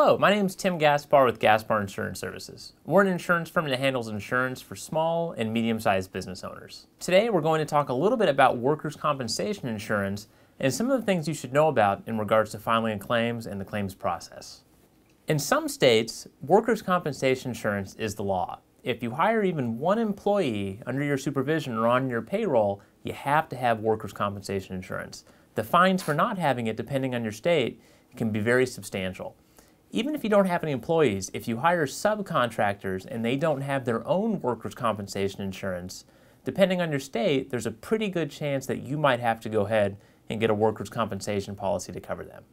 Hello, my name is Tim Gaspar with Gaspar Insurance Services. We're an insurance firm that handles insurance for small and medium-sized business owners. Today we're going to talk a little bit about workers' compensation insurance and some of the things you should know about in regards to filing claims and the claims process. In some states, workers' compensation insurance is the law. If you hire even one employee under your supervision or on your payroll, you have to have workers' compensation insurance. The fines for not having it, depending on your state, can be very substantial. Even if you don't have any employees, if you hire subcontractors and they don't have their own workers' compensation insurance, depending on your state, there's a pretty good chance that you might have to go ahead and get a workers' compensation policy to cover them.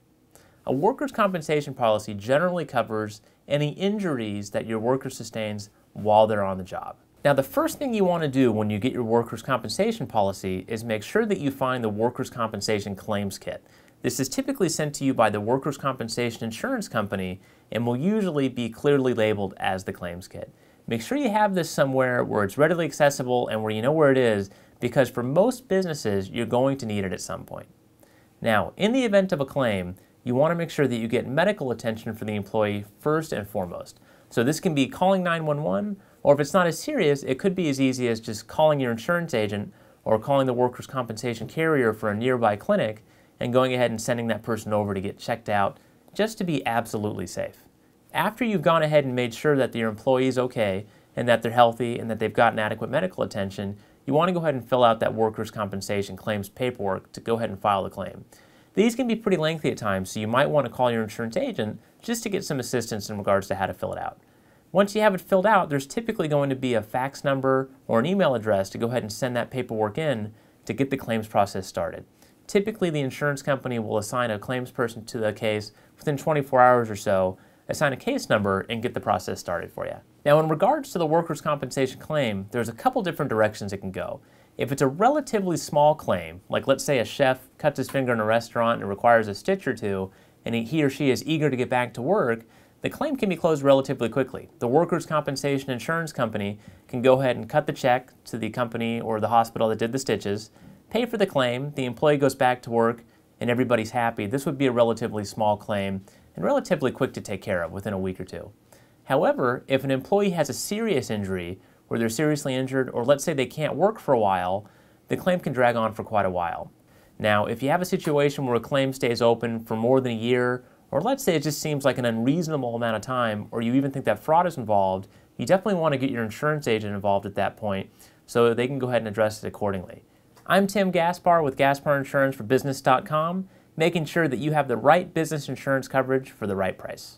A workers' compensation policy generally covers any injuries that your worker sustains while they're on the job. Now, the first thing you want to do when you get your workers' compensation policy is make sure that you find the workers' compensation claims kit. This is typically sent to you by the workers' compensation insurance company and will usually be clearly labeled as the claims kit. Make sure you have this somewhere where it's readily accessible and where you know where it is, because for most businesses, you're going to need it at some point. Now, in the event of a claim, you want to make sure that you get medical attention for the employee first and foremost. So this can be calling 911, or if it's not as serious, it could be as easy as just calling your insurance agent or calling the workers' compensation carrier for a nearby clinic and going ahead and sending that person over to get checked out just to be absolutely safe. After you've gone ahead and made sure that your employee is okay and that they're healthy and that they've gotten adequate medical attention, you want to go ahead and fill out that workers' compensation claims paperwork to go ahead and file the claim. These can be pretty lengthy at times, so you might want to call your insurance agent just to get some assistance in regards to how to fill it out. Once you have it filled out, there's typically going to be a fax number or an email address to go ahead and send that paperwork in to get the claims process started. Typically, the insurance company will assign a claims person to the case within 24 hours or so, assign a case number, and get the process started for you. Now, in regards to the workers' compensation claim, there's a couple different directions it can go. If it's a relatively small claim, like let's say a chef cuts his finger in a restaurant and requires a stitch or two, and he or she is eager to get back to work, the claim can be closed relatively quickly. The workers' compensation insurance company can go ahead and cut the check to the company or the hospital that did the stitches, pay for the claim, the employee goes back to work, and everybody's happy. This would be a relatively small claim and relatively quick to take care of within a week or two. However, if an employee has a serious injury where they're seriously injured, or let's say they can't work for a while, the claim can drag on for quite a while. Now, if you have a situation where a claim stays open for more than a year, or let's say it just seems like an unreasonable amount of time, or you even think that fraud is involved, you definitely want to get your insurance agent involved at that point so they can go ahead and address it accordingly. I'm Tim Gaspar with Gaspar Insurance for Business.com, making sure that you have the right business insurance coverage for the right price.